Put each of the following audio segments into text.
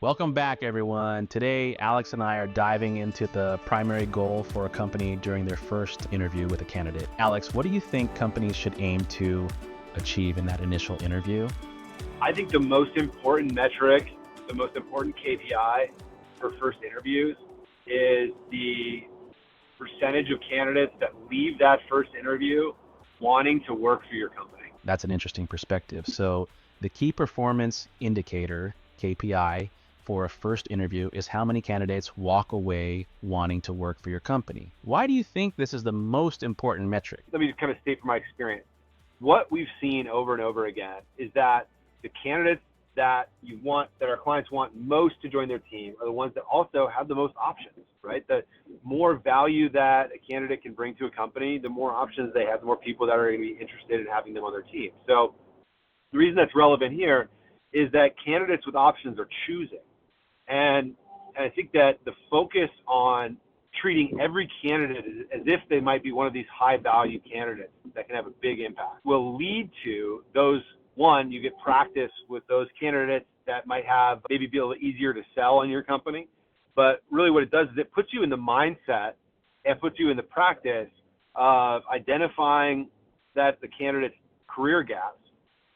Welcome back, everyone. Today, Alex and I are diving into the primary goal for a company during their first interview with a candidate. Alex, what do you think companies should aim to achieve in that initial interview? I think the most important metric, the most important KPI for first interviews is the percentage of candidates that leave that first interview wanting to work for your company. That's an interesting perspective. So, the key performance indicator, KPI, for a first interview is how many candidates walk away wanting to work for your company. Why do you think this is the most important metric? Let me just kind of state from my experience. What we've seen over and over again is that the candidates that our clients want most to join their team are the ones that also have the most options, right? The more value that a candidate can bring to a company, the more options they have, the more people that are going to be interested in having them on their team. So the reason that's relevant here is that candidates with options are choosing. And I think that the focus on treating every candidate as if they might be one of these high value candidates that can have a big impact will lead to those. One, you get practice with those candidates that might have maybe be a little easier to sell in your company. But really what it does is it puts you in the mindset and puts you in the practice of identifying that the candidate's career gaps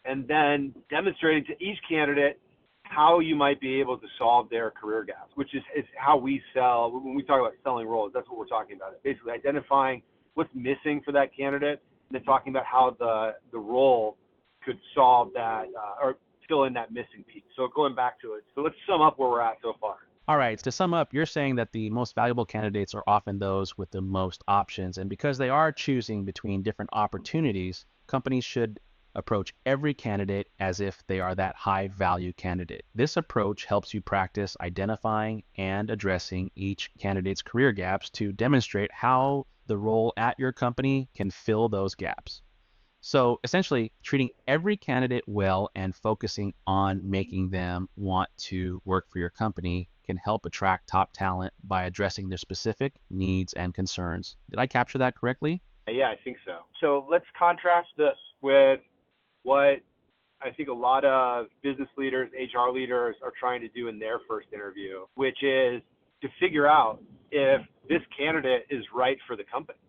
and then demonstrating to each candidate how you might be able to solve their career gaps, which is how we sell. When we talk about selling roles, that's what we're talking about. It's basically identifying what's missing for that candidate and then talking about how the role could solve that or fill in that missing piece. So going back to it, so let's sum up where we're at so far. All right, to sum up, you're saying that the most valuable candidates are often those with the most options. And because they are choosing between different opportunities, companies should approach every candidate as if they are that high value candidate. This approach helps you practice identifying and addressing each candidate's career gaps to demonstrate how the role at your company can fill those gaps. So essentially, treating every candidate well and focusing on making them want to work for your company can help attract top talent by addressing their specific needs and concerns. Did I capture that correctly? Yeah, I think so. So let's contrast this with what I think a lot of business leaders, HR leaders are trying to do in their first interview, which is to figure out if this candidate is right for the company.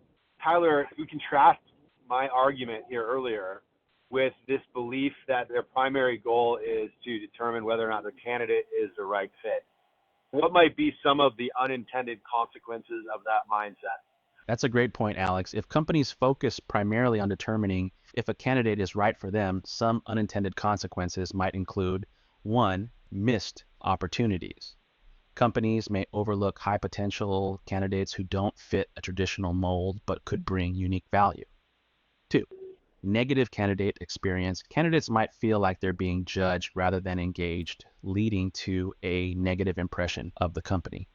Tyler, if we contrast my argument here earlier with this belief that their primary goal is to determine whether or not the candidate is the right fit, what might be some of the unintended consequences of that mindset? That's a great point, Alex. If companies focus primarily on determining if a candidate is right for them, some unintended consequences might include: one, missed opportunities. Companies may overlook high potential candidates who don't fit a traditional mold but could bring unique value. Two, negative candidate experience. Candidates might feel like they're being judged rather than engaged, leading to a negative impression of the company.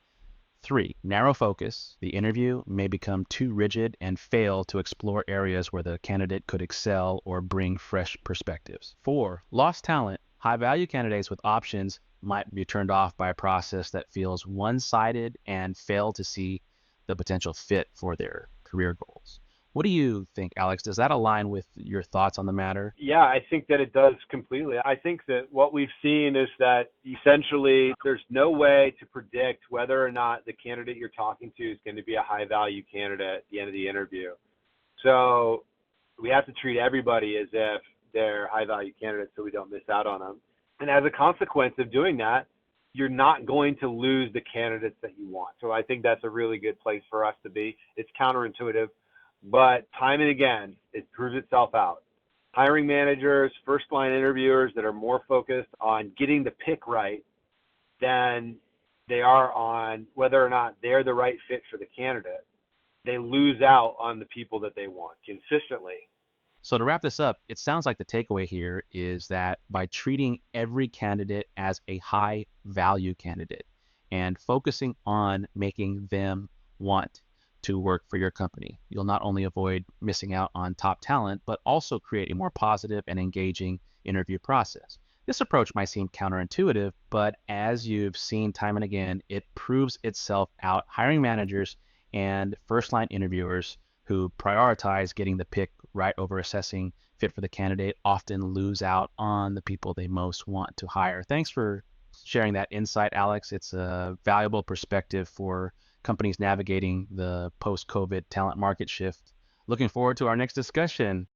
Three, narrow focus. The interview may become too rigid and fail to explore areas where the candidate could excel or bring fresh perspectives. Four, lost talent. High value candidates with options might be turned off by a process that feels one-sided and fail to see the potential fit for their career goals. What do you think, Alex? Does that align with your thoughts on the matter? Yeah, I think that it does completely. I think that what we've seen is that essentially there's no way to predict whether or not the candidate you're talking to is going to be a high value candidate at the end of the interview. So we have to treat everybody as if they're high value candidates so we don't miss out on them. And as a consequence of doing that, you're not going to lose the candidates that you want. So I think that's a really good place for us to be. It's counterintuitive, but time and again, it proves itself out. Hiring managers, first line interviewers that are more focused on getting the pick right than they are on whether or not they're the right fit for the candidate, they lose out on the people that they want consistently. So to wrap this up, it sounds like the takeaway here is that by treating every candidate as a high value candidate and focusing on making them want to work for your company, you'll not only avoid missing out on top talent, but also create a more positive and engaging interview process. This approach might seem counterintuitive, but as you've seen time and again, it proves itself out. Hiring managers and first line interviewers who prioritize getting the pick right over assessing fit for the candidate often lose out on the people they most want to hire. Thanks for sharing that insight, Alex. It's a valuable perspective for companies navigating the post-COVID talent market shift. Looking forward to our next discussion.